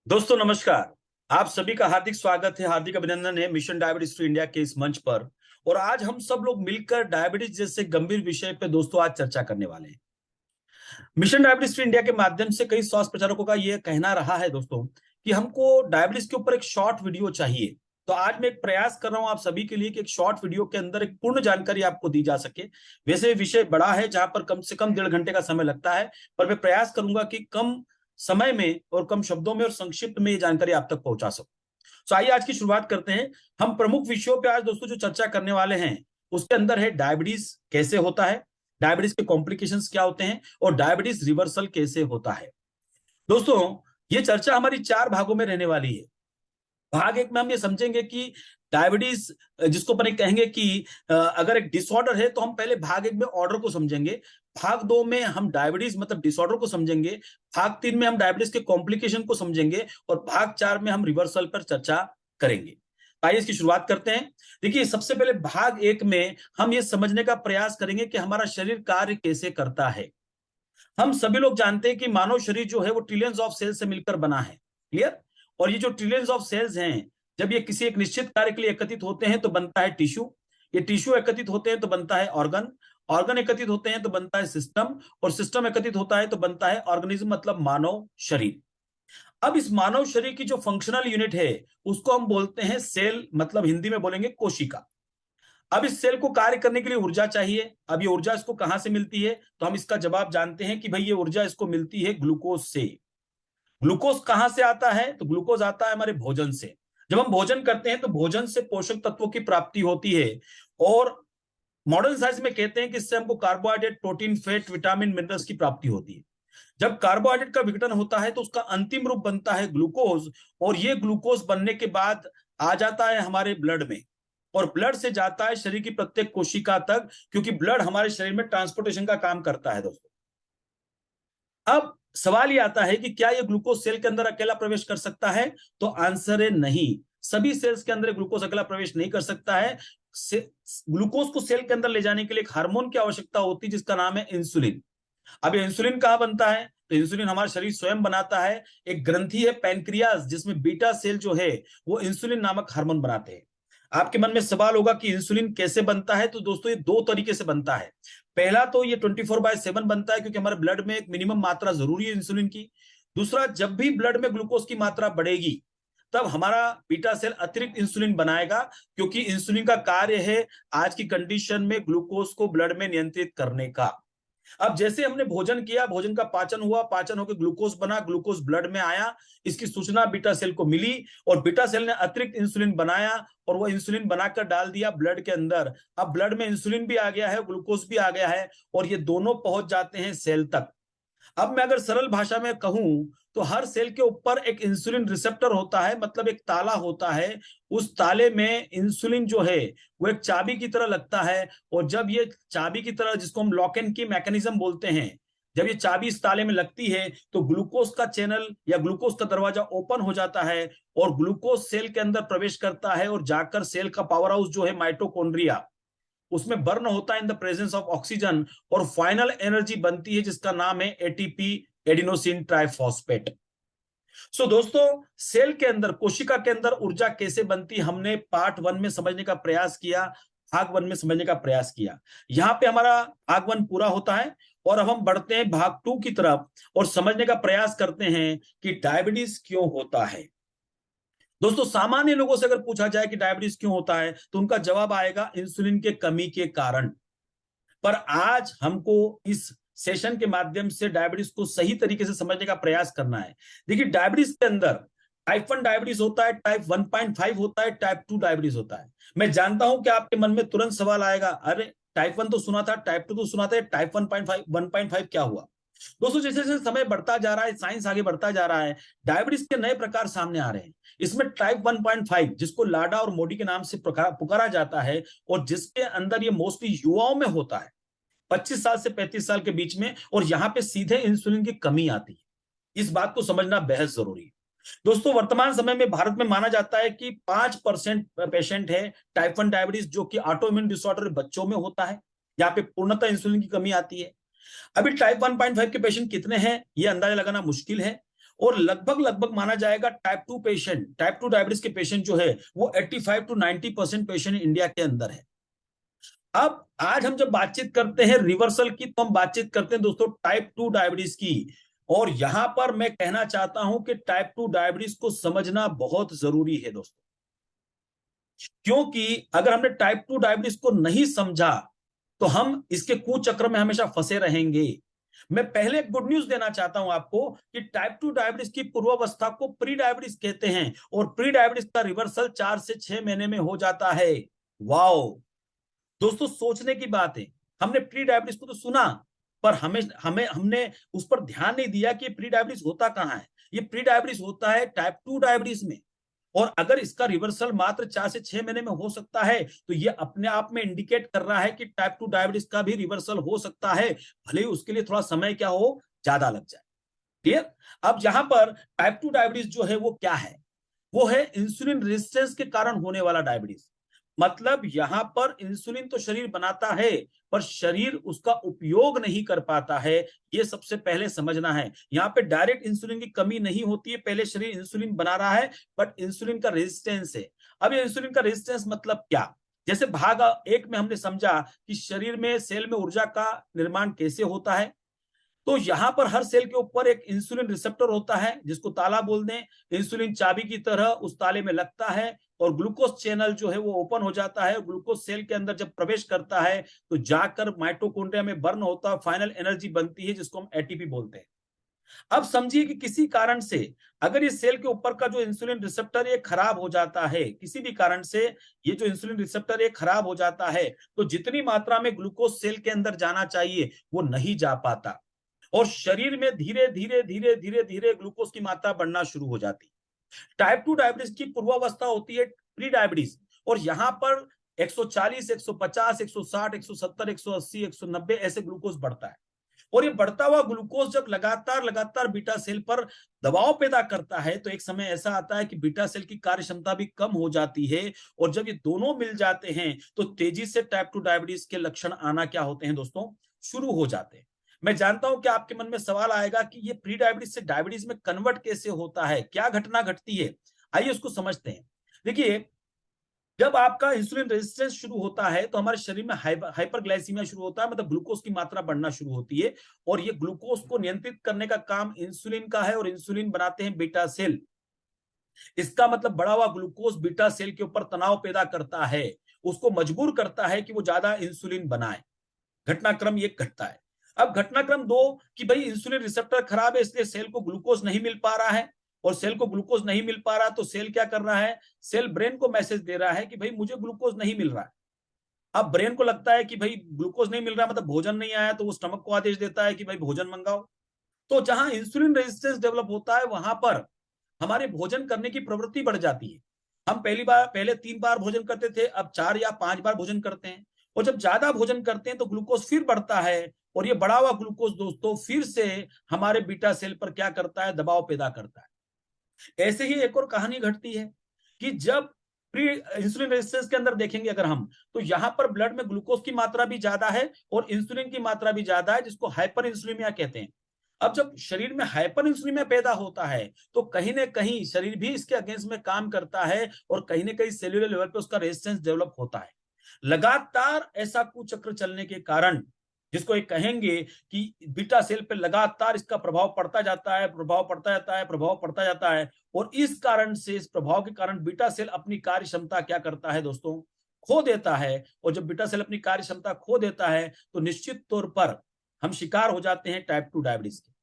दोस्तों नमस्कार। आप सभी का हार्दिक स्वागत है, हार्दिक अभिनंदन है मिशन डायबिटीज फ्री इंडिया के इस मंच पर। और आज हम सब लोग मिलकर डायबिटीज जैसे गंभीर विषय पे दोस्तों आज चर्चा करने वाले हैं। मिशन डायबिटीज फ्री इंडिया के माध्यम से कई स्वास्थ्य प्रचारकों का यह कहना रहा है दोस्तों कि हमको डायबिटीज के ऊपर एक शॉर्ट वीडियो चाहिए। तो आज मैं एक प्रयास कर रहा हूं आप सभी के लिए कि एक शॉर्ट वीडियो के अंदर एक पूर्ण जानकारी आपको दी जा सके। वैसे विषय बड़ा है जहां पर कम से कम 1.5 घंटे का समय लगता है, पर मैं प्रयास करूंगा कि कम समय में और कम शब्दों में और संक्षिप्त में ये जानकारी आप तक पहुंचा सकूं। तो आइए आज की शुरुआत करते हैं। हम प्रमुख विषयों पे आज दोस्तों जो चर्चा करने वाले हैं उसके अंदर है डायबिटीज कैसे होता है, डायबिटीज के कॉम्प्लिकेशंस क्या होते हैं और डायबिटीज रिवर्सल कैसे होता है। दोस्तों ये चर्चा हमारी 4 भागों में रहने वाली है। भाग 1 में हम ये समझेंगे कि डायबिटीज जिसको अपन कहेंगे कि अगर एक डिसऑर्डर है तो हम पहले भाग 1 में ऑर्डर को समझेंगे। भाग 2 में हम डायबिटीज मतलब डिसऑर्डर को समझेंगे। भाग 3 में हम डायबिटीज के कॉम्प्लिकेशन को समझेंगे और भाग 4 में हम रिवर्सल पर चर्चा करेंगे। आइए इसकी शुरुआत करते हैं। देखिए सबसे पहले भाग 1 में हम ये समझने का प्रयास करेंगे कि हमारा शरीर कार्य कैसे करता है। हम सभी लोग जानते हैं कि मानव शरीर जो है वो ट्रिलियंस ऑफ सेल्स से मिलकर बना है। क्लियर। और ये जो ट्रिलियंस ऑफ सेल्स हैं, जब ये किसी एक निश्चित कार्य के लिए एकत्रित होते हैं तो बनता है टिश्यू। ये टिश्यू एकत्रित होते हैं तो बनता है ऑर्गन। ऑर्गन एकत्रित होते हैं तो बनता है सिस्टम और सिस्टम एकत्रित होता है तो बनता है ऑर्गेनिज्म मतलब मानव शरीर। अब इस मानव शरीर की जो फंक्शनल यूनिट है उसको हम बोलते हैं सेल, मतलब हिंदी में बोलेंगे कोशिका। अब इस सेल को कार्य करने के लिए ऊर्जा चाहिए। अब ये ऊर्जा इसको कहां से मिलती है तो हम इसका जवाब जानते हैं कि भाई ये ऊर्जा इसको मिलती है ग्लूकोज से। ग्लूकोज कहां से आता है तो ग्लूकोज आता है हमारे भोजन से। जब हम भोजन करते हैं तो भोजन से पोषक तत्वों की प्राप्ति होती है और मॉडर्न साइंस में कहते हैं कि इससे हमको carbohydrate, protein, fat, vitamin, minerals की प्राप्ति होती है। जब कार्बोहाइड्रेट का विघटन होता है तो उसका अंतिम रूप बनता है ग्लूकोज और ये ग्लूकोज बनने के बाद आ जाता है हमारे ब्लड में और ब्लड से जाता है शरीर की प्रत्येक कोशिका तक, क्योंकि ब्लड हमारे शरीर में ट्रांसपोर्टेशन का काम करता है दोस्तों। अब सवाल ये आता है कि क्या ये ग्लूकोज सेल के अंदर अकेला प्रवेश कर सकता है तो आंसर है नहीं। सभी सेल्स के अंदर ग्लूकोज अकेला प्रवेश नहीं कर सकता है। ग्लूकोज को सेल के अंदर ले जाने के लिए एक हार्मोन की आवश्यकता होती है जिसका नाम है इंसुलिन। अब इंसुलिन कहां बनता है तो इंसुलिन हमारा शरीर स्वयं बनाता है। एक ग्रंथि है पैनक्रियास जिसमें बीटा सेल जो है वो इंसुलिन नामक हार्मोन बनाते हैं। आपके मन में सवाल होगा कि इंसुलिन कैसे बनता है, तो दोस्तों ये 2 तरीके से बनता है। पहला तो ये 24/7 बनता है क्योंकि हमारे ब्लड में एक मिनिमम मात्रा जरूरी है इंसुलिन की। दूसरा, जब भी ब्लड में ग्लूकोज की मात्रा बढ़ेगी तब हमारा बीटा सेल अतिरिक्त इंसुलिन बनाएगा, क्योंकि इंसुलिन का कार्य है आज की कंडीशन में ग्लूकोज को ब्लड में नियंत्रित करने का। अब जैसे हमने भोजन किया, भोजन का पाचन हुआ, पाचन होकर ग्लूकोज बना, ग्लूकोज ब्लड में आया, इसकी सूचना बीटा सेल को मिली और बीटा सेल ने अतिरिक्त इंसुलिन बनाया और वो इंसुलिन बनाकर डाल दिया ब्लड के अंदर। अब ब्लड में इंसुलिन भी आ गया है, ग्लूकोज भी आ गया है और ये दोनों पहुंच जाते हैं सेल तक। अब मैं अगर सरल भाषा में कहूं तो हर सेल के ऊपर एक इंसुलिन रिसेप्टर होता है, मतलब एक ताला होता है। उस ताले में इंसुलिन जो है वो एक चाबी की तरह लगता है और जब ये चाबी की तरह, जिसको हम लॉक एंड की मैकेनिज्म बोलते हैं, जब ये चाबी इस ताले में लगती है तो ग्लूकोज का चैनल या ग्लूकोज का दरवाजा ओपन हो जाता है और ग्लूकोज सेल के अंदर प्रवेश करता है और जाकर सेल का पावर हाउस जो है माइटोकॉन्ड्रिया, उसमें बर्न होता है in the presence of oxygen और फाइनल एनर्जी बनती है जिसका नाम है एटीपी, एडिनोसिन ट्राइफॉस्फेट। सो दोस्तों, सेल के अंदर, कोशिका के अंदर ऊर्जा कैसे बनती हमने पार्ट 1 में समझने का प्रयास किया, भाग 1 में समझने का प्रयास किया। यहां पे हमारा भाग 1 पूरा होता है और अब हम बढ़ते हैं भाग 2 की तरफ और समझने का प्रयास करते हैं कि डायबिटीज क्यों होता है। दोस्तों, सामान्य लोगों से अगर पूछा जाए कि डायबिटीज क्यों होता है तो उनका जवाब आएगा इंसुलिन के कमी के कारण। पर आज हमको इस सेशन के माध्यम से डायबिटीज को सही तरीके से समझने का प्रयास करना है। देखिए डायबिटीज के अंदर टाइप 1 डायबिटीज होता है, टाइप 1.5 होता है, टाइप 2 डायबिटीज होता है। मैं जानता हूं कि आपके मन में तुरंत सवाल आएगा, अरे टाइप 1 तो सुना था, टाइप 2 तो सुना था, टाइप 1.5 क्या हुआ। दोस्तों, जैसे जैसे समय बढ़ता जा रहा है, साइंस आगे बढ़ता जा रहा है, डायबिटीज के नए प्रकार सामने आ रहे हैं। इसमें टाइप 1.5 जिसको लाडा और मोडी के नाम से पुकारा जाता है और जिसके अंदर ये मोस्टली युवाओं में होता है, 25 साल से 35 साल के बीच में, और यहां पे सीधे इंसुलिन की कमी आती है। इस बात को समझना बेहद जरूरी है। दोस्तों, वर्तमान समय में भारत में माना जाता है कि 5% पेशेंट है टाइप 1 डायबिटीज जो कि ऑटोइम्यून डिसऑर्डर बच्चों में होता है, यहाँ पे पूर्णतः इंसुलिन की कमी आती है। अभी टाइप 1.5 के पेशेंट कितने हैं ये अंदाजा लगाना मुश्किल है और लगभग लगभग माना जाएगा टाइप 2 डायबिटीज के पेशेंट जो है वो 85 to 90% पेशेंट इंडिया के अंदर है। अब आज हम जब बातचीत करते हैं रिवर्सल की, तो हम बातचीत करते हैं दोस्तों टाइप 2 डायबिटीज की। और यहां पर मैं कहना चाहता हूं कि टाइप 2 डायबिटीज को समझना बहुत जरूरी है दोस्तों, क्योंकि अगर हमने टाइप 2 डायबिटीज को नहीं समझा तो हम इसके कुचक्र में हमेशा फंसे रहेंगे। मैं पहले गुड न्यूज देना चाहता हूं आपको कि टाइप 2 डायबिटीज की पूर्वावस्था को प्री डायबिटीज कहते हैं, और प्री डायबिटीज का रिवर्सल 4 से 6 महीने में हो जाता है। वाओ दोस्तों, सोचने की बात है। हमने प्री डायबिटीज को तो सुना, पर हमें हमें हमने उस पर ध्यान नहीं दिया कि प्री डायबिटीज होता कहां है। ये प्री डायबिटीज होता है टाइप 2 डायबिटीज में, और अगर इसका रिवर्सल मात्र 4 से 6 महीने में हो सकता है तो ये अपने आप में इंडिकेट कर रहा है कि टाइप 2 डायबिटीज का भी रिवर्सल हो सकता है, भले ही उसके लिए थोड़ा समय क्या हो, ज्यादा लग जाए। क्लियर? अब यहां पर टाइप 2 डायबिटीज जो है वो क्या है, वो है इंसुलिन रेजिस्टेंस के कारण होने वाला डायबिटीज। मतलब यहां पर इंसुलिन तो शरीर बनाता है, पर शरीर उसका उपयोग नहीं कर पाता है। ये सबसे पहले समझना है। यहाँ पे डायरेक्ट इंसुलिन की कमी नहीं होती है, पहले शरीर इंसुलिन बना रहा है, बट इंसुलिन का रेजिस्टेंस है। अब ये इंसुलिन का रेजिस्टेंस मतलब क्या? जैसे भाग 1 में हमने समझा कि शरीर में सेल में ऊर्जा का निर्माण कैसे होता है, तो यहां पर हर सेल के ऊपर एक इंसुलिन रिसेप्टर होता है, जिसको ताला बोल दें। इंसुलिन चाबी की तरह उस ताले में लगता है और ग्लूकोज चैनल जो है वो ओपन हो जाता है। ग्लूकोज सेल के अंदर जब प्रवेश करता है तो जाकर माइटोकॉन्ड्रिया में बर्न होता है, फाइनल एनर्जी बनती है, जिसको हम एटीपी बोलते हैं। अब समझिए कि किसी कारण से अगर ये सेल के ऊपर का जो इंसुलिन रिसेप्टर ये खराब हो जाता है, किसी भी कारण से ये जो इंसुलिन रिसेप्टर ये खराब हो जाता है, तो जितनी मात्रा में ग्लूकोज सेल के अंदर जाना चाहिए वो नहीं जा पाता, और शरीर में धीरे धीरे धीरे धीरे धीरे ग्लूकोज की मात्रा बढ़ना शुरू हो जाती। टाइप 2 डायबिटीज की पूर्वावस्था होती है प्री डायबिटीज, और यहां पर 140, 150, 160, 170, 180, 190 ऐसे ग्लूकोज बढ़ता है। और ये बढ़ता हुआ ग्लूकोज जब लगातार लगातार बीटा सेल पर दबाव पैदा करता है, तो एक समय ऐसा आता है कि बीटा सेल की कार्य क्षमता भी कम हो जाती है। और जब ये दोनों मिल जाते हैं तो तेजी से टाइप 2 डायबिटीज के लक्षण आना क्या होते हैं दोस्तों, शुरू हो जाते हैं। मैं जानता हूं कि आपके मन में सवाल आएगा कि ये प्री डायबिटीज से डायबिटीज में कन्वर्ट कैसे होता है, क्या घटना घटती है। आइए उसको समझते हैं। देखिए, जब आपका इंसुलिन रेजिस्टेंस शुरू होता है तो हमारे शरीर में हाइपरग्लाइसीमिया शुरू होता है, मतलब ग्लूकोज की मात्रा बढ़ना शुरू होती है। और ये ग्लूकोज को नियंत्रित करने का काम इंसुलिन का है, और इंसुलिन बनाते हैं बीटा सेल। इसका मतलब बढ़ा हुआ ग्लूकोज बीटा सेल के ऊपर तनाव पैदा करता है, उसको मजबूर करता है कि वो ज्यादा इंसुलिन बनाए। घटनाक्रम ये घटता है। अब घटनाक्रम 2 कि भाई इंसुलिन रिसेप्टर खराब है, इसलिए सेल को ग्लूकोज नहीं मिल पा रहा है। और सेल को ग्लूकोज नहीं मिल पा रहा तो सेल क्या कर रहा है, सेल ब्रेन को मैसेज दे रहा है कि भाई मुझे ग्लूकोज नहीं मिल रहा है। अब ब्रेन को लगता है कि भाई ग्लूकोज नहीं मिल रहा मतलब भोजन नहीं आया, तो वो स्टमक को आदेश देता है कि भाई भोजन मंगाओ। तो जहां इंसुलिन रेजिस्टेंस डेवलप होता है वहां पर हमारे भोजन करने की प्रवृत्ति बढ़ जाती है। हम पहले 3 बार भोजन करते थे, अब 4 या 5 बार भोजन करते हैं। और जब ज्यादा भोजन करते हैं तो ग्लूकोज फिर बढ़ता है, और ये बढ़ा हुआ ग्लूकोज दोस्तों फिर से हमारे बीटा सेल पर क्या करता है, दबाव पैदा करता है। ऐसे ही एक और कहानी घटती है कि जब प्री इंसुलिन रेजिस्टेंस के अंदर देखेंगे अगर हम, तो यहां पर ब्लड में ग्लूकोज की मात्रा भी ज्यादा है और इंसुलिन की मात्रा भी ज्यादा है, जिसको हाइपर इंसुलिनिया कहते हैं। अब जब शरीर में हाइपर इंसुलिनिया पैदा होता है तो कहीं ना कहीं शरीर भी इसके अगेंस्ट में काम करता है, और कहीं ना कहीं सेल्यूलर लेवल पे उसका रेजिस्टेंस डेवलप होता है। लगातार ऐसा कुचक्र चलने के कारण, जिसको एक कहेंगे कि बीटा सेल पे लगातार इसका प्रभाव पड़ता जाता है, प्रभाव पड़ता जाता है, प्रभाव पड़ता जाता है। और इस कारण से, इस प्रभाव के कारण बीटा सेल अपनी कार्य क्षमता क्या करता है दोस्तों, खो देता है। और जब बीटा सेल अपनी कार्य क्षमता खो देता है तो निश्चित तौर पर हम शिकार हो जाते हैं टाइप 2 डायबिटीज के।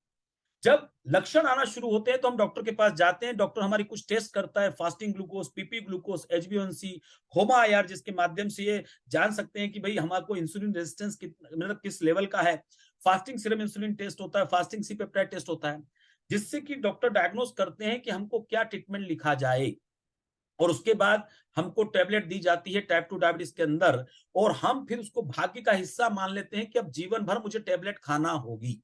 जब लक्षण आना शुरू होते हैं तो हम डॉक्टर के पास जाते हैं। डॉक्टर हमारी कुछ टेस्ट करता है, fasting glucose, PP glucose, HbA1c, होमा IR, जिसके माध्यम से ये जान सकते हैं कि भाई हमारे इंसुलिन रेजिस्टेंस मतलब किस लेवल का है। फास्टिंग सीरम इंसुलिन टेस्ट होता है, फास्टिंग सी पेप्टाइड टेस्ट होता है, जिससे कि डॉक्टर डायग्नोस करते हैं कि हमको क्या ट्रीटमेंट लिखा जाए। और उसके बाद हमको टैबलेट दी जाती है टाइप 2 डायबिटीज के अंदर, और हम फिर उसको भाग्य का हिस्सा मान लेते हैं कि अब जीवन भर मुझे टैबलेट खाना होगी।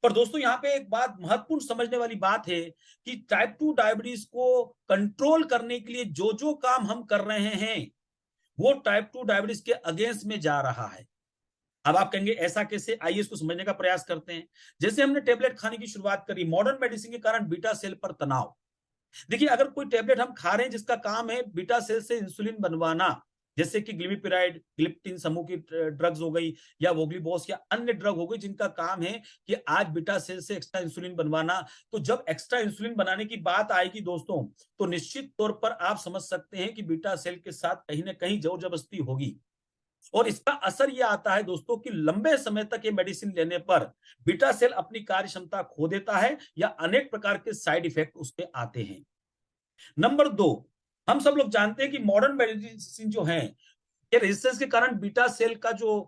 पर दोस्तों यहाँ पे एक बात महत्वपूर्ण समझने वाली बात है कि टाइप 2 डायबिटीज को कंट्रोल करने के लिए जो जो काम हम कर रहे हैं वो टाइप 2 डायबिटीज के अगेंस्ट में जा रहा है। अब आप कहेंगे ऐसा कैसे, आइए इसको समझने का प्रयास करते हैं। जैसे हमने टेबलेट खाने की शुरुआत करी, मॉडर्न मेडिसिन के कारण बीटा सेल पर तनाव। देखिए, अगर कोई टेबलेट हम खा रहे हैं जिसका काम है बीटा सेल से इंसुलिन बनवाना, जैसे कि ग्लिमिपिराइड, ग्लिप्टिन समूह की ड्रग्स हो गई, या वोग्लिबॉस या अन्य ड्रग हो गई जिनका काम है कि आज बीटा सेल से एक्स्ट्रा इंसुलिन बनवाना, तो जब एक्स्ट्रा इंसुलिन बनाने की बात आएगी दोस्तों, तो निश्चित तौर पर आप समझ सकते हैं कि बीटा सेल के साथ कहीं ना कहीं जोर जबरदस्ती होगी। और इसका असर यह आता है दोस्तों कि लंबे समय तक ये मेडिसिन लेने पर बीटा सेल अपनी कार्य क्षमता खो देता है, या अनेक प्रकार के साइड इफेक्ट उसके आते हैं। नंबर 2, हम सब लोग जानते हैं कि मॉडर्न मेडिसिन जो है, ये रेजिस्टेंस के कारण बीटा सेल का जो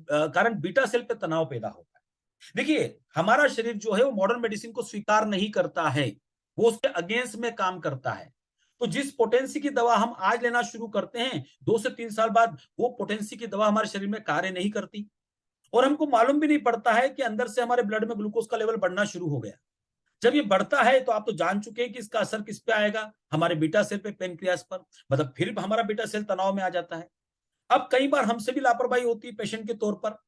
कारण बीटा सेल पे तनाव पैदा होता है। देखिए, हमारा शरीर जो है वो मॉडर्न मेडिसिन को स्वीकार नहीं करता है, वो उसके अगेंस्ट में काम करता है। तो जिस पोटेंसी की दवा हम आज लेना शुरू करते हैं, 2 से 3 साल बाद वो पोटेंसी की दवा हमारे शरीर में कार्य नहीं करती, और हमको मालूम भी नहीं पड़ता है कि अंदर से हमारे ब्लड में ग्लूकोज का लेवल बढ़ना शुरू हो गया। जब ये बढ़ता है तो आप तो जान चुके हैं कि इसका असर किस पे आएगा, हमारे बीटा सेल पे, पेनक्रियास पर, मतलब फिर हमारा बीटा सेल तनाव में आ जाता है। अब कई बार हमसे भी लापरवाही होती है पेशेंट के तौर पर।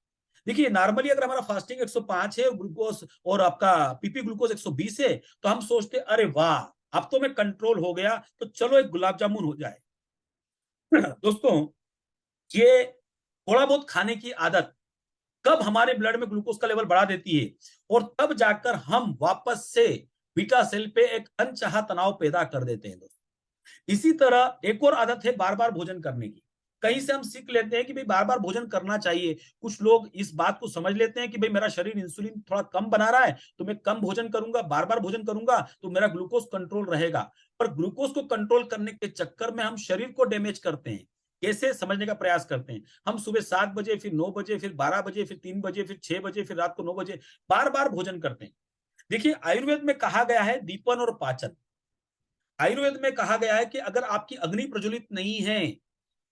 देखिए, नॉर्मली अगर हमारा फास्टिंग 105 है, ग्लूकोज और आपका पीपी ग्लूकोज 120 है, तो हम सोचते अरे वाह, अब तो मैं कंट्रोल हो गया, तो चलो एक गुलाब जामुन हो जाए। दोस्तों, ये थोड़ा बहुत खाने की आदत कब हमारे ब्लड में ग्लूकोज का लेवल बढ़ा देती है, और तब जाकर हम वापस से बीटा सेल पे एक अनचाहा तनाव पैदा कर देते हैं दोस्तों। इसी तरह एक और आदत है बार बार भोजन करने की। कहीं से हम सीख लेते हैं कि भाई बार बार भोजन करना चाहिए। कुछ लोग इस बात को समझ लेते हैं कि भाई मेरा शरीर इंसुलिन थोड़ा कम बना रहा है, तो मैं कम भोजन करूंगा, बार बार भोजन करूंगा तो मेरा ग्लूकोज कंट्रोल रहेगा। पर ग्लूकोज को कंट्रोल करने के चक्कर में हम शरीर को डैमेज करते हैं। कैसे, समझने का प्रयास करते हैं। हम सुबह 7 बजे, फिर 9 बजे, फिर 12 बजे, फिर 3 बजे, फिर 6 बजे, फिर रात को 9 बजे बार बार भोजन करते हैं। देखिए, आयुर्वेद में कहा गया है दीपन और पाचन। आयुर्वेद में कहा गया है कि अगर आपकी अग्नि प्रज्वलित नहीं है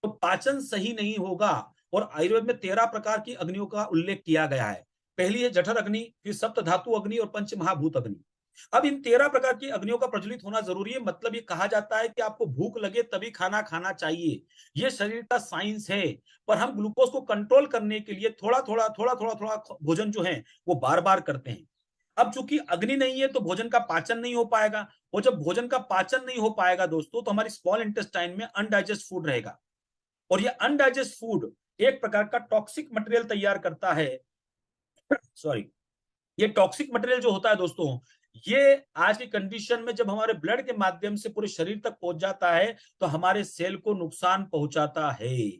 तो पाचन सही नहीं होगा। और आयुर्वेद में 13 प्रकार की अग्नियों का उल्लेख किया गया है। पहली है जठर अग्नि, फिर सप्त धातु अग्नि और पंच महाभूत अग्नि। अब इन 13 प्रकार की अग्नियों का प्रज्वलित होना जरूरी है, मतलब ये कहा जाता है कि आपको भूख लगे तभी खाना खाना चाहिए। ये शरीर का साइंस है। पर हम ग्लूकोज को कंट्रोल करने के लिए थोड़ा थोड़ा थोड़ा थोड़ा थोड़ा भोजन जो है वो बार बार करते हैं। अब चूंकि अग्नि नहीं है तो भोजन का पाचन नहीं हो पाएगा, और जब भोजन का पाचन नहीं हो पाएगा दोस्तों, तो हमारी स्मॉल इंटेस्टाइन में अनडाइजेस्ट फूड रहेगा, और ये अनडाइजेस्ट फूड एक प्रकार का टॉक्सिक मटेरियल तैयार करता है। सॉरी, ये टॉक्सिक मटेरियल जो होता है दोस्तों, ये आज की कंडीशन में जब हमारे ब्लड के माध्यम से पूरे शरीर तक पहुंच जाता है तो हमारे सेल को नुकसान पहुंचाता है।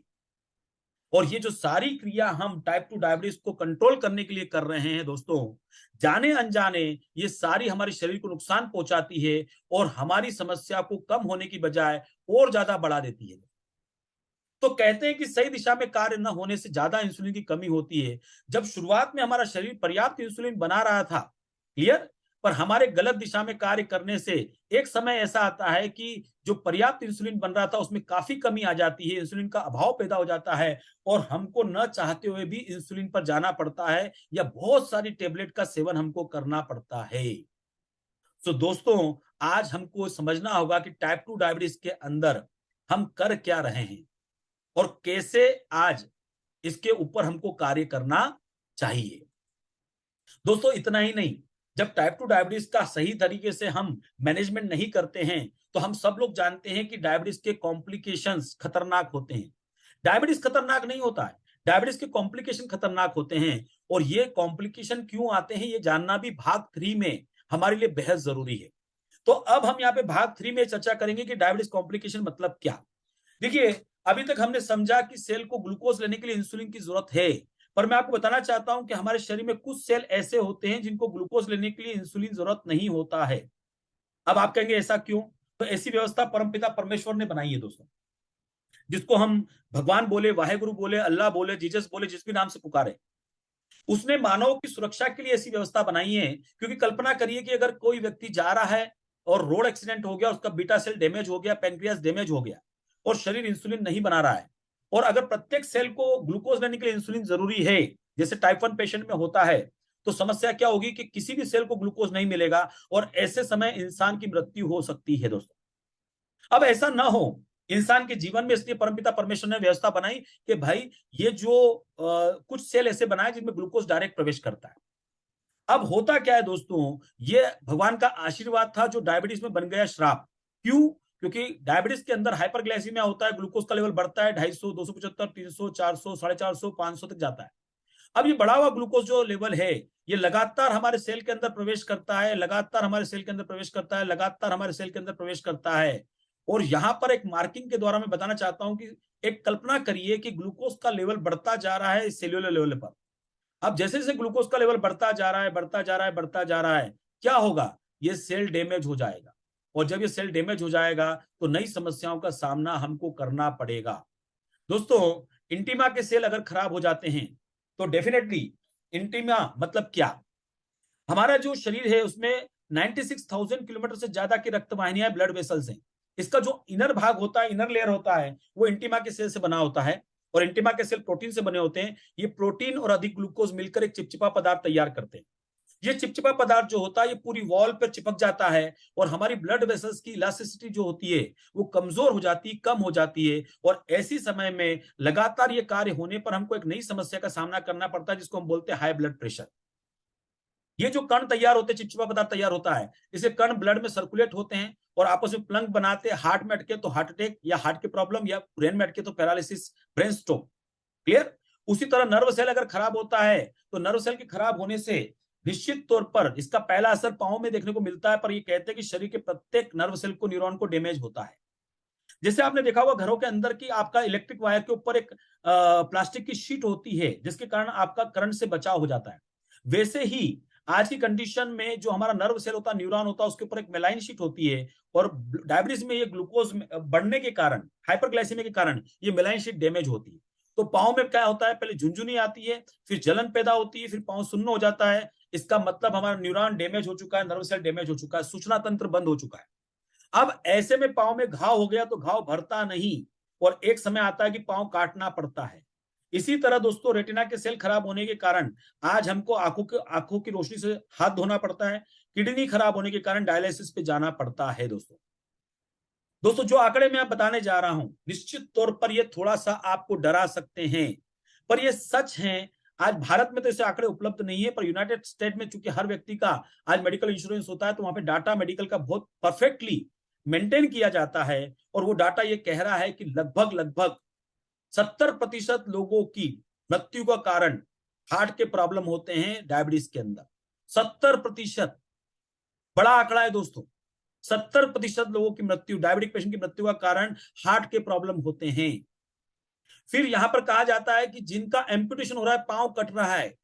और ये जो सारी क्रिया हम टाइप 2 डायबिटीज को कंट्रोल करने के लिए कर रहे हैं दोस्तों, जाने अनजाने ये सारी हमारे शरीर को नुकसान पहुंचाती है, और हमारी समस्या को कम होने की बजाय और ज्यादा बढ़ा देती है। तो कहते हैं कि सही दिशा में कार्य न होने से ज्यादा इंसुलिन की कमी होती है। जब शुरुआत में हमारा शरीर पर्याप्त इंसुलिन बना रहा था, क्लियर, पर हमारे गलत दिशा में कार्य करने से एक समय ऐसा आता है कि जो पर्याप्त इंसुलिन बन रहा था उसमें काफी कमी आ जाती है, इंसुलिन का अभाव पैदा हो जाता है, और हमको न चाहते हुए भी इंसुलिन पर जाना पड़ता है, या बहुत सारी टेबलेट का सेवन हमको करना पड़ता है। तो दोस्तों, आज हमको समझना होगा कि टाइप 2 डायबिटीज के अंदर हम कर क्या रहे हैं, और कैसे आज इसके ऊपर हमको कार्य करना चाहिए। दोस्तों, इतना ही नहीं, जब टाइप 2 डायबिटीज का सही तरीके से हम मैनेजमेंट नहीं करते हैं, तो हम सब लोग जानते हैं कि डायबिटीज के कॉम्प्लिकेशंस खतरनाक होते हैं। डायबिटीज खतरनाक नहीं होता है, डायबिटीज के कॉम्प्लिकेशन खतरनाक होते हैं। और ये कॉम्प्लिकेशन क्यों आते हैं, ये जानना भी भाग 3 में हमारे लिए बेहद जरूरी है। तो अब हम यहाँ पे भाग 3 में चर्चा करेंगे कि डायबिटीज कॉम्प्लिकेशन मतलब क्या। देखिए, अभी तक हमने समझा कि सेल को ग्लूकोज लेने के लिए इंसुलिन की जरूरत है, पर मैं आपको बताना चाहता हूं कि हमारे शरीर में कुछ सेल ऐसे होते हैं जिनको ग्लूकोज लेने के लिए इंसुलिन जरूरत नहीं होता है। अब आप कहेंगे ऐसा क्यों, तो ऐसी व्यवस्था परमपिता परमेश्वर ने बनाई है दोस्तों, जिसको हम भगवान बोले, वाहेगुरु बोले, अल्लाह बोले, जीसस बोले, जिस भी नाम से पुकारे, उसने मानव की सुरक्षा के लिए ऐसी व्यवस्था बनाई है। क्योंकि कल्पना करिए कि अगर कोई व्यक्ति जा रहा है और रोड एक्सीडेंट हो गया, उसका बीटा सेल डैमेज हो गया, पेनक्रियास डैमेज हो गया, और शरीर इंसुलिन नहीं बना रहा है, और अगर प्रत्येक सेल को ग्लूकोज लेने के लिए इंसुलिन जरूरी है, जैसे टाइप 1 पेशेंट में होता है, तो समस्या क्या होगी कि किसी भी सेल को ग्लूकोज नहीं मिलेगा, और ऐसे समय इंसान की मृत्यु हो सकती है दोस्तों। अब ऐसा ना हो, इंसान के जीवन में इसलिए परमपिता परमेश्वर ने व्यवस्था बनाई कि भाई ये जो कुछ सेल ऐसे बनाए जिनमें ग्लूकोज डायरेक्ट प्रवेश करता है। अब होता क्या है दोस्तों, ये भगवान का आशीर्वाद था जो डायबिटीज में बन गया श्राप। क्यों? क्योंकि डायबिटीज के अंदर हाइपरग्लाइसीमिया होता है, ग्लूकोज का लेवल बढ़ता है, 250, 275, 300, 400, 450, 500 तक जाता है। अब ये बढ़ा हुआ ग्लूकोज जो लेवल है, ये लगातार हमारे सेल के अंदर प्रवेश करता है, लगातार हमारे सेल के अंदर प्रवेश करता है, लगातार हमारे सेल के अंदर प्रवेश करता है। और यहां पर एक मार्किंग के द्वारा मैं बताना चाहता हूं कि एक कल्पना करिए कि ग्लूकोज का लेवल बढ़ता जा रहा है सेल्यूलर लेवल पर। अब जैसे जैसे ग्लूकोज का लेवल बढ़ता जा रहा है, बढ़ता जा रहा है, बढ़ता जा रहा है, क्या होगा? ये सेल डैमेज हो जाएगा। और जब ये सेल डैमेज हो जाएगा तो नई समस्याओं का सामना हमको करना पड़ेगा। दोस्तों, इंटीमा के सेल अगर खराब हो जाते हैं तो डेफिनेटली, इंटीमा मतलब क्या? हमारा जो शरीर है उसमें 96,000 किलोमीटर से ज्यादा की रक्त वाहिनियां, ब्लड वेसल्स हैं। इसका जो इनर भाग होता है, इनर लेयर होता है, वो इंटीमा के सेल से बना होता है। और इंटीमा के सेल प्रोटीन से बने होते हैं। ये प्रोटीन और अधिक ग्लूकोज मिलकर एक चिपचिपा पदार्थ तैयार करते हैं। ये चिपचिपा पदार्थ जो होता है ये पूरी वॉल पर चिपक जाता है और हमारी ब्लड वेसल्स की इलास्टिसिटी जो होती है वो कमजोर हो जाती है, कम हो जाती है। और ऐसी समय में लगातार ये कार्य होने पर हमको एक नई समस्या का सामना करना पड़ता है जिसको हम बोलते हैं हाई ब्लड प्रेशर। ये जो कण तैयार होते हैं, चिपचिपा पदार्थ तैयार होता है, इसे कण ब्लड में सर्कुलेट होते हैं और आपस में प्लंग बनाते हैं। हार्ट में अटके तो हार्ट अटैक या हार्ट की प्रॉब्लम, या ब्रेन में अटके तो पैरालिसिस, ब्रेन स्ट्रोक। क्लियर? उसी तरह नर्व सेल अगर खराब होता है तो नर्व सेल के खराब होने से निश्चित तौर पर इसका पहला असर पांव में देखने को मिलता है। पर ये कहते हैं कि शरीर के प्रत्येक नर्व सेल को, न्यूरॉन को डैमेज होता है। जैसे आपने देखा होगा घरों के अंदर की आपका इलेक्ट्रिक वायर के ऊपर एक प्लास्टिक की शीट होती है जिसके कारण आपका करंट से बचाव हो जाता है। वैसे ही आज की कंडीशन में जो हमारा नर्व सेल होता है, न्यूरॉन होता है, उसके ऊपर एक मेलाइन शीट होती है। और डायबिटीज में ये ग्लूकोज बढ़ने के कारण, हाइपरग्लाइसीमिया के कारण ये मेलाइन शीट डैमेज होती है। तो पाँव में क्या होता है? पहले झुनझुनी आती है, फिर जलन पैदा होती है, फिर पाँव सुन्न हो जाता है। इसका मतलब हमारा न्यूरॉन डैमेज हो चुका है, नर्व सेल डैमेज हो चुका है, सूचना तंत्र बंद हो चुका है। अब ऐसे में पाँव में घाव हो गया तो घाव भरता नहीं और एक समय आता है कि पाँव काटना पड़ता है। इसी तरह दोस्तों, रेटिना के सेल खराब होने के कारण आज हमको आंखों की रोशनी से हाथ धोना पड़ता है। किडनी खराब होने के कारण डायलिसिस पे जाना पड़ता है। दोस्तों, जो आंकड़े मैं बताने जा रहा हूं, निश्चित तौर पर ये थोड़ा सा आपको डरा सकते हैं, पर ये सच है। आज भारत में तो ऐसे आंकड़े उपलब्ध नहीं है, पर यूनाइटेड स्टेट में चूंकि हर व्यक्ति का आज मेडिकल इंश्योरेंस होता है तो वहां पे डाटा मेडिकल का बहुत परफेक्टली मेंटेन किया जाता है। और वो डाटा ये कह रहा है कि लगभग लगभग 70% लोगों की मृत्यु का कारण हार्ट के प्रॉब्लम होते हैं डायबिटीज के अंदर। 70%, बड़ा आंकड़ा है दोस्तों। 70% लोगों की मृत्यु, डायबिटिक पेशेंट की मृत्यु का कारण हार्ट के प्रॉब्लम होते हैं। फिर यहां पर कहा जाता है कि जिनका एम्पुटेशन हो रहा है, पांव कट रहा है,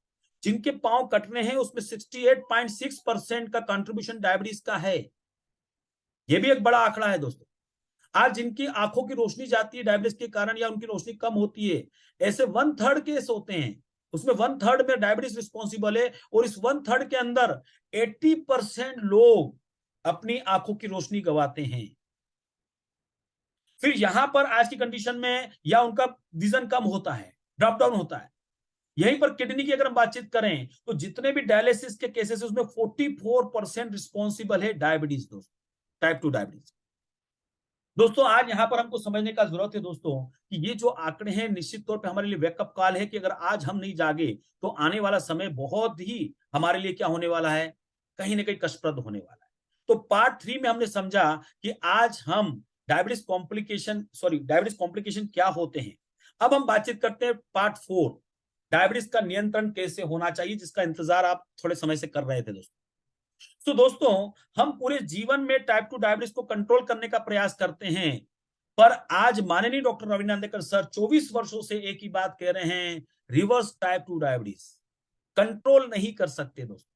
जिनके पांव कटने हैं उसमें 68.6% का कंट्रीब्यूशन डायबिटीज का है। यह भी एक बड़ा आंकड़ा है दोस्तों। आज जिनकी आंखों की रोशनी जाती है डायबिटीज के कारण या उनकी रोशनी कम होती है, ऐसे 1/3 केस होते हैं, उसमें 1/3 में डायबिटीज रिस्पॉन्सिबल है। और इस 1/3 के अंदर 80% लोग अपनी आंखों की रोशनी गंवाते हैं। फिर यहां पर आज की कंडीशन में या उनका विजन कम होता है, ड्रॉप डाउन होता है। यहीं पर किडनी की अगर हम बातचीत करें तो जितने भी डायलिसिस के केसेस उसमें 44% रिस्पॉन्सिबल है डायबिटीज दोस्तों, टाइप 2 डायबिटीज। दोस्तों, आज यहां पर हमको समझने का जरूरत है दोस्तों कि ये जो आंकड़े हैं निश्चित तौर पे हमारे लिए वेकअप कॉल है कि अगर आज हम नहीं जागे तो आने वाला समय बहुत ही हमारे लिए क्या होने वाला है, कहीं ना कहीं कष्टप्रद होने वाला है। तो पार्ट 3 में हमने समझा कि आज हम डायबिटीज कॉम्प्लिकेशन क्या होते हैं। अब हम बातचीत करते हैं पार्ट 4, डायबिटीज का नियंत्रण कैसे होना चाहिए, जिसका इंतजार आप थोड़े समय से कर रहे थे दोस्तों। तो दोस्तों, हम पूरे जीवन में टाइप 2 डायबिटीज को कंट्रोल करने का प्रयास करते हैं, पर आज माननीय डॉक्टर रविंद्र नांदेकर सर 24 वर्षों से एक ही बात कह रहे हैं, रिवर्स टाइप 2 डायबिटीज कंट्रोल नहीं कर सकते दोस्तों।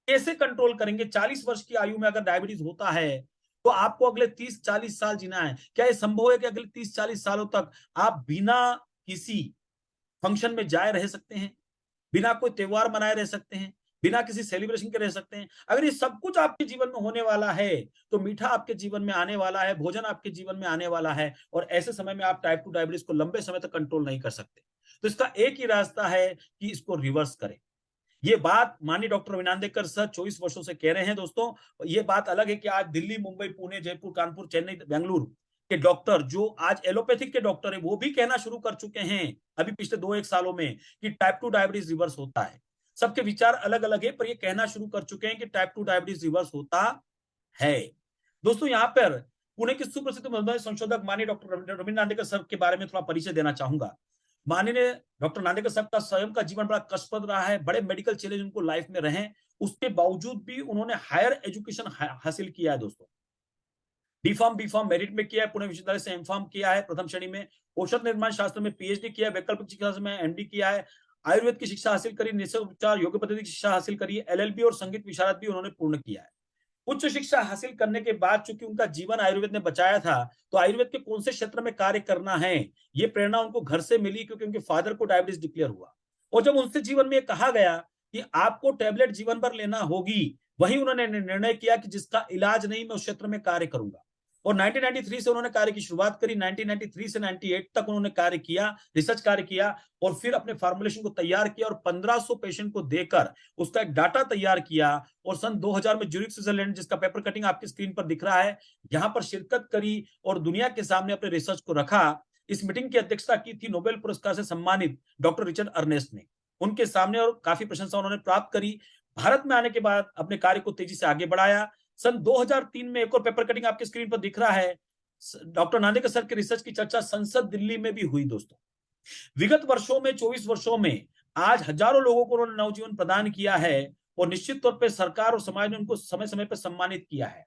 कैसे कंट्रोल करेंगे? 40 वर्ष की आयु में अगर डायबिटीज होता है तो आपको अगले 30-40 साल जीना है। क्या यह संभव है कि अगले 30-40 सालों तक आप बिना किसी फंक्शन में जाए रह सकते हैं, बिना कोई त्योहार मनाए रह सकते हैं, बिना किसी सेलिब्रेशन के रह सकते हैं? अगर ये सब कुछ आपके जीवन में होने वाला है तो मीठा आपके जीवन में आने वाला है, भोजन आपके जीवन में आने वाला है, और ऐसे समय में आप टाइप 2 डायबिटीज को लंबे समय तक कंट्रोल नहीं कर सकते। तो इसका एक ही रास्ता है कि इसको रिवर्स करें। ये बात माननीय डॉक्टर रविनांदेकर सर 24 वर्षों से कह रहे हैं दोस्तों। ये बात अलग है कि आज दिल्ली, मुंबई, पुणे, जयपुर, कानपुर, चेन्नई, बेंगलुरु के डॉक्टर, जो आज एलोपैथिक के डॉक्टर है, वो भी कहना शुरू कर चुके हैं अभी पिछले 2-1 सालों में कि टाइप 2 डायबिटीज रिवर्स होता है। सबके विचार अलग-अलग है, पर ये कहना शुरू कर चुके हैं कि टाइप 2 डायबिटीज रिवर्स होता है। दोस्तों, यहाँ पर पुणे के सुप्रसिद्ध मधुमेह संशोधक माननीय डॉक्टर रवींद्र नांदेकर साहब के बारे में थोड़ा परिचय देना चाहूंगा। माननीय डॉक्टर नांदेकर साहब का स्वयं का जीवन बड़ा कष्टप्रद रहा है, बड़े मेडिकल चैलेंज उनको लाइफ में रहे, उसके बावजूद भी उन्होंने हायर एजुकेशन हासिल किया है दोस्तों। डीफार्म बीफार्म मेरिट में किया है, पुणे विश्वविद्यालय से एमफार्म किया है प्रथम श्रेणी में, औषध निर्माण शास्त्र में पीएचडी किया है, वैकल्पिक चिकित्सा में एमडी किया है, आयुर्वेद की शिक्षा हासिल करी, निश्चय उपचार योग पद्धति की शिक्षा हासिल करी है, एलएलबी और संगीत विशारद भी उन्होंने पूर्ण किया है। उच्च शिक्षा हासिल करने के बाद चूंकि उनका जीवन आयुर्वेद ने बचाया था, तो आयुर्वेद के कौन से क्षेत्र में कार्य करना है, ये प्रेरणा उनको घर से मिली, क्योंकि उनके फादर को डायबिटीज डिक्लेयर हुआ। और जब उनसे जीवन में कहा गया कि आपको टैबलेट जीवन भर लेना होगी, वही उन्होंने निर्णय किया कि जिसका इलाज नहीं, मैं उस क्षेत्र में कार्य करूंगा। और 1993 से उन्होंने कार्य की शुरुआत करी, 1993 से 98 तक उन्होंने कार्य किया, रिसर्च कार्य किया, और फिर अपने फॉर्मुलेशन को तैयार किया और 1500 पेशेंट को देकर उसका एक डाटा तैयार किया। और सन 2000 में ज्यूरिख स्विट्जरलैंड, जिसका पेपर कटिंग आपकी स्क्रीन पर दिख रहा है, यहां पर शिरकत करी और दुनिया के सामने अपने रिसर्च को रखा। इस मीटिंग की अध्यक्षता की थी नोबेल पुरस्कार से सम्मानित डॉक्टर रिचर्ड अर्नेस्ट ने, उनके सामने, और काफी प्रशंसा उन्होंने प्राप्त करी। भारत में आने के बाद अपने कार्य को तेजी से आगे बढ़ाया। सन 2003 में एक और पेपर कटिंग आपकी स्क्रीन पर दिख रहा है, डॉक्टर नांदेकर सर के रिसर्च की चर्चा संसद दिल्ली में भी हुई दोस्तों। विगत वर्षों में, 24 वर्षों में आज हजारों लोगों को उन्होंने नवजीवन प्रदान किया है, और निश्चित तौर पर सरकार और समाज ने उनको समय समय पर सम्मानित किया है।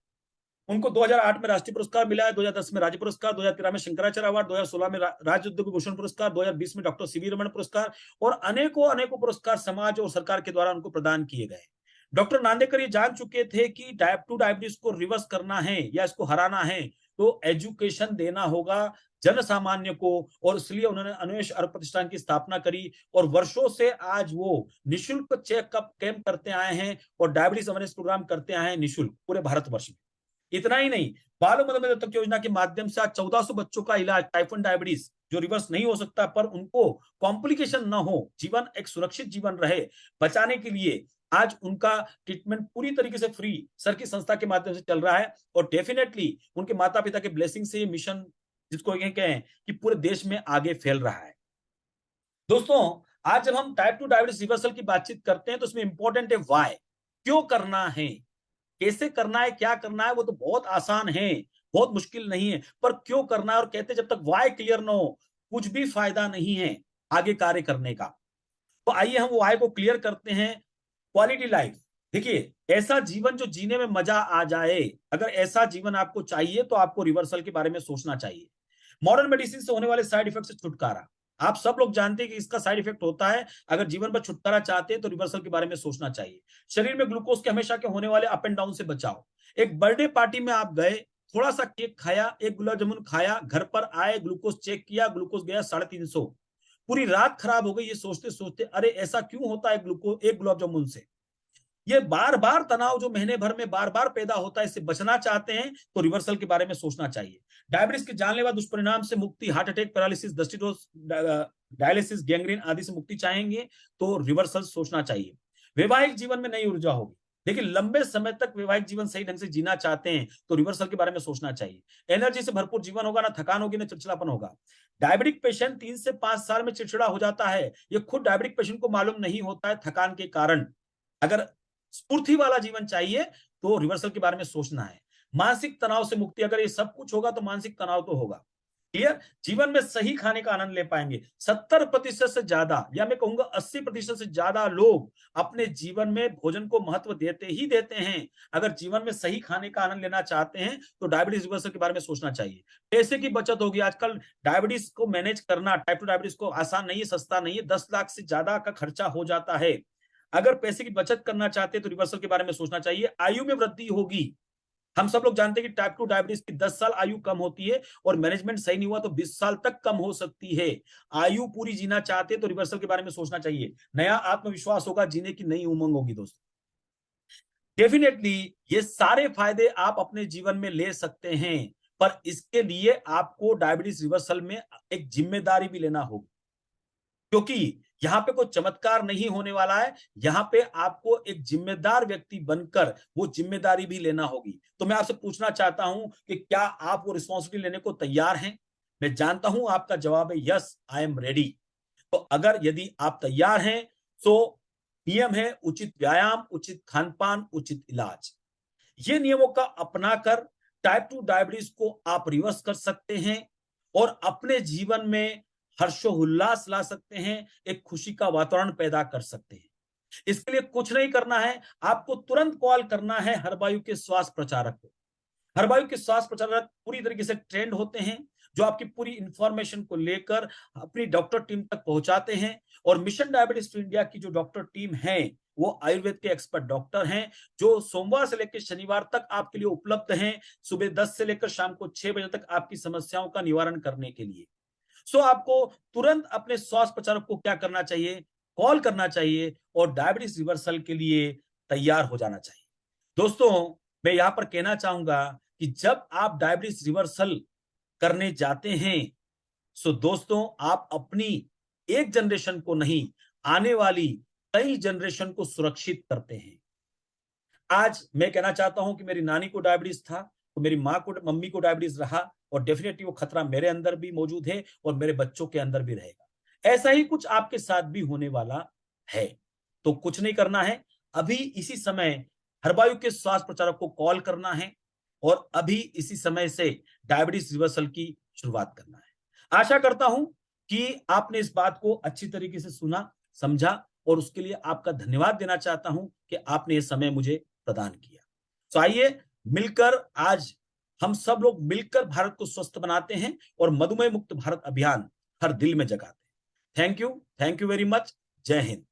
उनको 2008 में राष्ट्रीय पुरस्कार मिला है, 2010 में राज्य पुरस्कार, 2013 में शंकराचार्य अवार्ड, 2016 में राज्य उद्योग भूषण पुरस्कार, 2020 में डॉक्टर सीवी रमन पुरस्कार, और अनेकों अनेकों पुरस्कार समाज और सरकार के द्वारा उनको प्रदान किए गए। डॉक्टर नांदेकर ये जान चुके थे कि टाइप 2 डायबिटीज को रिवर्स करना है या इसको हराना है, तो एजुकेशन देना होगा जन सामान्य को, और इसलिए उन्होंने अन्वेष अर्क प्रतिष्ठान की स्थापना करी। और वर्षों से आज वो निशुल्क चेकअप कैंप करते आए हैं और डायबिटीज अवेयरनेस प्रोग्राम करते आए हैं निशुल्क पूरे भारतवर्ष में। इतना ही नहीं, बाल मधुमेह दत्तक योजना के माध्यम से आज 1400 बच्चों का इलाज टाइप 1 डायबिटीज जो रिवर्स नहीं हो सकता, पर उनको कॉम्प्लिकेशन ना हो, जीवन एक सुरक्षित जीवन रहे, बचाने के लिए आज उनका ट्रीटमेंट पूरी तरीके से फ्री सर की संस्था के माध्यम से चल रहा है। और डेफिनेटली उनके माता पिता के ब्लेसिंग से ये मिशन, जिसको ये कहें कि पूरे देश में आगे फैल रहा है। दोस्तों, आज जब हम टाइप 2 डायबिटीज रिवर्सल की बातचीत करते हैं, तो इसमें इंपॉर्टेंट है व्हाई, क्यों करना है, कैसे करना है, क्या करना है, वो तो बहुत आसान है, बहुत मुश्किल नहीं है, पर क्यों करना है। और कहते हैं जब तक व्हाई क्लियर ना हो, कुछ भी फायदा नहीं है आगे कार्य करने का। तो आइए हम व्हाई को क्लियर करते हैं। क्वालिटी लाइफ, देखिए, ऐसा जीवन जो जीने में मजा आ जाए, अगर ऐसा जीवन आपको चाहिए तो आपको रिवर्सल के बारे में सोचना चाहिए। मॉडर्न मेडिसिन से होने वाले साइड इफेक्ट से छुटकारा, आप सब लोग जानते हैं कि इसका साइड इफेक्ट होता है। अगर जीवन पर छुटकारा चाहते हैं तो रिवर्सल के बारे में सोचना चाहिए। शरीर में ग्लूकोज के हमेशा के होने वाले अप एंड डाउन से बचाओ। एक बर्थडे पार्टी में आप गए, थोड़ा सा केक खाया, एक गुलाब जामुन खाया, घर पर आए, ग्लूकोज चेक किया, ग्लूकोज गया 350, पूरी रात खराब हो गई ये सोचते सोचते, अरे ऐसा क्यों होता है ग्लूकोज एक गुलाब जामुन से। ये बार बार तनाव जो महीने भर में बार बार पैदा होता है, इससे बचना चाहते हैं तो रिवर्सल के बारे में सोचना चाहिए। डायबिटीज के जानलेवा दुष्परिणाम से मुक्ति, हार्ट अटैक, पैरालिसिस, दस्तिडोज, डायलिसिस, गैंग्रीन आदि से मुक्ति चाहेंगे तो रिवर्सल सोचना चाहिए। वैवाहिक जीवन में नई ऊर्जा होगी, लेकिन लंबे समय तक वैवाहिक जीवन सही ढंग से जीना चाहते हैं तो रिवर्सल के बारे में सोचना चाहिए। एनर्जी से भरपूर जीवन होगा, ना थकान होगी, ना चिड़चिड़ापन होगा। डायबिटिक पेशेंट 3 से 5 साल में चिड़चिड़ा हो जाता है, ये खुद डायबिटिक पेशेंट को मालूम नहीं होता है थकान के कारण। अगर स्फूर्ति वाला जीवन चाहिए तो रिवर्सल के बारे में सोचना है। मानसिक तनाव से मुक्ति, अगर ये सब कुछ होगा तो मानसिक तनाव तो होगा। क्लियर, जीवन में सही खाने का आनंद ले पाएंगे। 70% से ज्यादा, या मैं कहूंगा 80% से ज्यादा लोग अपने जीवन में भोजन को महत्व देते ही देते हैं। अगर जीवन में सही खाने का आनंद लेना चाहते हैं तो डायबिटीज रिवर्सल के बारे में सोचना चाहिए। पैसे की बचत होगी, आजकल डायबिटीज को मैनेज करना, टाइप 2 डायबिटीज को आसान नहीं है, सस्ता नहीं है, 10 लाख से ज्यादा का खर्चा हो जाता है। अगर पैसे की बचत करना चाहते हैं तो रिवर्सल के बारे में सोचना चाहिए। आयु में वृद्धि होगी, हम सब लोग जानते हैं कि टाइप 2 डायबिटीज की 10 साल आयु कम होती है, और मैनेजमेंट सही नहीं हुआ तो 20 साल तक कम हो सकती है। आयु पूरी जीना चाहते हैं तो रिवर्सल के बारे में सोचना चाहिए। नया आत्मविश्वास होगा, जीने की नई उमंग होगी। दोस्तों, डेफिनेटली ये सारे फायदे आप अपने जीवन में ले सकते हैं, पर इसके लिए आपको डायबिटीज रिवर्सल में एक जिम्मेदारी भी लेना होगी, क्योंकि यहाँ पे कोई चमत्कार नहीं होने वाला है। यहाँ पे आपको एक जिम्मेदार व्यक्ति बनकर वो जिम्मेदारी भी लेना होगी। तो मैं आपसे पूछना चाहता हूं कि क्या आप वो रिस्पॉन्सिबिलिटी लेने को तैयार हैं? मैं जानता हूं आपका जवाब है यस, आई एम रेडी। तो अगर यदि आप तैयार हैं तो नियम है उचित व्यायाम, उचित खान-पान, उचित इलाज। ये नियमों का अपनाकर टाइप 2 डायबिटीज को आप रिवर्स कर सकते हैं और अपने जीवन में हर्षोल्लास ला सकते हैं, एक खुशी का वातावरण पैदा कर सकते हैं। इसके लिए कुछ नहीं करना है, आपको तुरंत कॉल करना है हर्बायु के स्वास्थ्य प्रचारक को। हर्बायु के स्वास्थ्य प्रचारक पूरी तरीके से ट्रेंड होते हैं, जो आपकी पूरी इंफॉर्मेशन को लेकर अपनी डॉक्टर टीम तक पहुंचाते हैं। और मिशन डायबिटीज टू इंडिया की जो डॉक्टर टीम है वो आयुर्वेद के एक्सपर्ट डॉक्टर हैं, जो सोमवार से लेकर शनिवार तक आपके लिए उपलब्ध हैं, सुबह 10 से लेकर शाम को 6 बजे तक आपकी समस्याओं का निवारण करने के लिए। सो आपको तुरंत अपने स्वास्थ्य प्रचारक को क्या करना चाहिए? कॉल करना चाहिए और डायबिटीज रिवर्सल के लिए तैयार हो जाना चाहिए। दोस्तों, मैं यहां पर कहना चाहूंगा कि जब आप डायबिटीज रिवर्सल करने जाते हैं, सो दोस्तों आप अपनी एक जनरेशन को नहीं, आने वाली कई जनरेशन को सुरक्षित करते हैं। आज मैं कहना चाहता हूं कि मेरी नानी को डायबिटीज था, तो मेरी माँ को, मम्मी को डायबिटीज रहा और डेफिनेटली वो खतरा मेरे अंदर भी मौजूद है और मेरे बच्चों के अंदर भी रहेगा। ऐसा ही कुछ आपके साथ भी होने वाला है। तो कुछ नहीं करना है, अभी इसी समय हर्बायु के स्वास्थ्य प्रचारक को कॉल करना है और अभी इसी समय से डायबिटीज रिवर्सल की शुरुआत करना है। आशा करता हूं कि आपने इस बात को अच्छी तरीके से सुना, समझा और उसके लिए आपका धन्यवाद देना चाहता हूं कि आपने ये समय मुझे प्रदान किया। तो आइए मिलकर आज हम सब लोग मिलकर भारत को स्वस्थ बनाते हैं और मधुमेह मुक्त भारत अभियान हर दिल में जगाते हैं। Thank you very much. जय हिंद।